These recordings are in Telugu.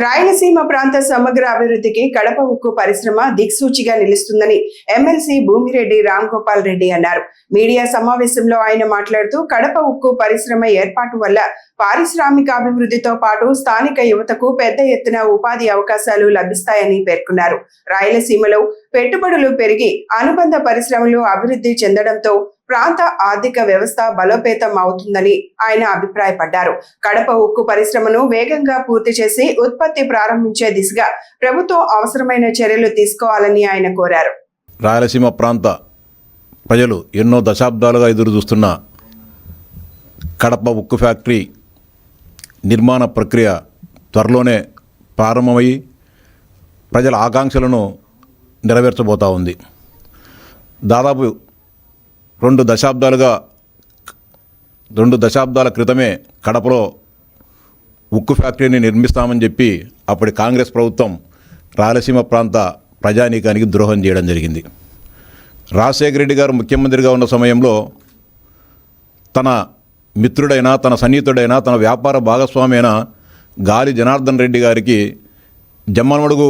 రాయలసీమ ప్రాంత సమగ్ర అభివృద్ధికి కడప ఉక్కు పరిశ్రమ దిక్సూచిగా నిలుస్తుందని ఎమ్మెల్సీ భూమిరెడ్డి రామ్ గోపాల్ రెడ్డి అన్నారు. మీడియా సమావేశంలో ఆయన మాట్లాడుతూ కడప ఉక్కు పరిశ్రమ ఏర్పాటు వల్ల పారిశ్రామిక అభివృద్ధితో పాటు స్థానిక యువతకు పెద్ద ఎత్తున ఉపాధి అవకాశాలు లభిస్తాయని పేర్కొన్నారు. రాయలసీమలో పెట్టుబడులు పెరిగి అనుబంధ పరిశ్రమలు అభివృద్ధి చెందడంతో ప్రాంత ఆర్థిక వ్యవస్థ బలోపేతం అవుతుందని ఆయన అభిప్రాయపడ్డారు. కడప ఉక్కు పరిశ్రమను వేగంగా పూర్తి చేసి ఉత్పత్తి ప్రారంభించే దిశగా ప్రభుత్వం అవసరమైన చర్యలు తీసుకోవాలని ఆయన కోరారు. రాయలసీమ ప్రాంత ప్రజలు ఎన్నో దశాబ్దాలుగా ఎదురు చూస్తున్న కడప ఉక్కు ఫ్యాక్టరీ నిర్మాణ ప్రక్రియ త్వరలోనే ప్రారంభమయ్యి ప్రజల ఆకాంక్షలను నెరవేర్చబోతూ ఉంది. దాదాపు రెండు దశాబ్దాల క్రితమే కడపలో ఉక్కు ఫ్యాక్టరీని నిర్మిస్తామని చెప్పి అప్పటి కాంగ్రెస్ ప్రభుత్వం రాయలసీమ ప్రాంత ప్రజానీకానికి ద్రోహం చేయడం జరిగింది. రాజశేఖర రెడ్డి గారు ముఖ్యమంత్రిగా ఉన్న సమయంలో తన మిత్రుడైన, తన సన్నిహితుడైన, తన వ్యాపార భాగస్వామి అయిన గాలి జనార్దన్ రెడ్డి గారికి జమ్మలమడుగు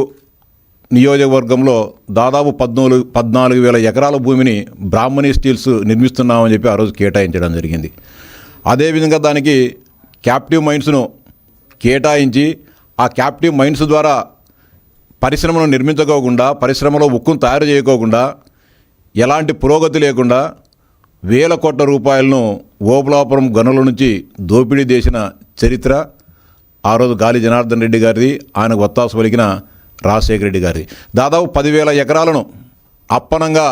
నియోజకవర్గంలో దాదాపు 14,000 ఎకరాల భూమిని బ్రాహ్మణి స్టీల్స్ నిర్మిస్తున్నామని చెప్పి ఆ రోజు కేటాయించడం జరిగింది. అదేవిధంగా దానికి క్యాప్టివ్ మైన్స్ను కేటాయించి ఆ క్యాప్టివ్ మైన్స్ ద్వారా పరిశ్రమను నిర్మించుకోకుండా, పరిశ్రమలో ఉక్కును తయారు చేయకోకుండా, ఎలాంటి పురోగతి లేకుండా వేల కోట్ల రూపాయలను ఓబులాపురం గనుల నుంచి దోపిడీ చేసిన చరిత్ర ఆ రోజు గాలి జనార్దన్ రెడ్డి గారిది, ఆయనకు ఒత్తాసు పలికిన రాజశేఖర రెడ్డి గారిది. దాదాపు 10,000 ఎకరాలను అప్పనంగా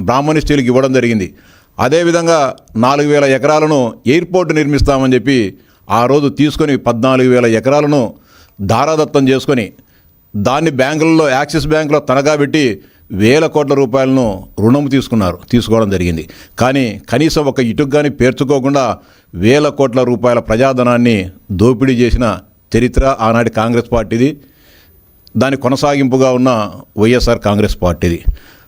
బ్రాహ్మణి స్టీల్కి ఇవ్వడం జరిగింది. అదేవిధంగా 4,000 ఎకరాలను ఎయిర్పోర్ట్ నిర్మిస్తామని చెప్పి ఆ రోజు తీసుకొని 14,000 ఎకరాలను దారాదత్తం చేసుకొని దాన్ని బ్యాంకులలో, యాక్సిస్ బ్యాంకులో తనఖా పెట్టి వేల కోట్ల రూపాయలను రుణం తీసుకోవడం జరిగింది. కానీ కనీసం ఒక ఇటుకు కానీ పేర్చుకోకుండా వేల కోట్ల రూపాయల ప్రజాధనాన్ని దోపిడీ చేసిన చరిత్ర ఆనాటి కాంగ్రెస్ పార్టీది. దాని కొనసాగింపుగా ఉన్న వైఎస్ఆర్ కాంగ్రెస్ పార్టీది.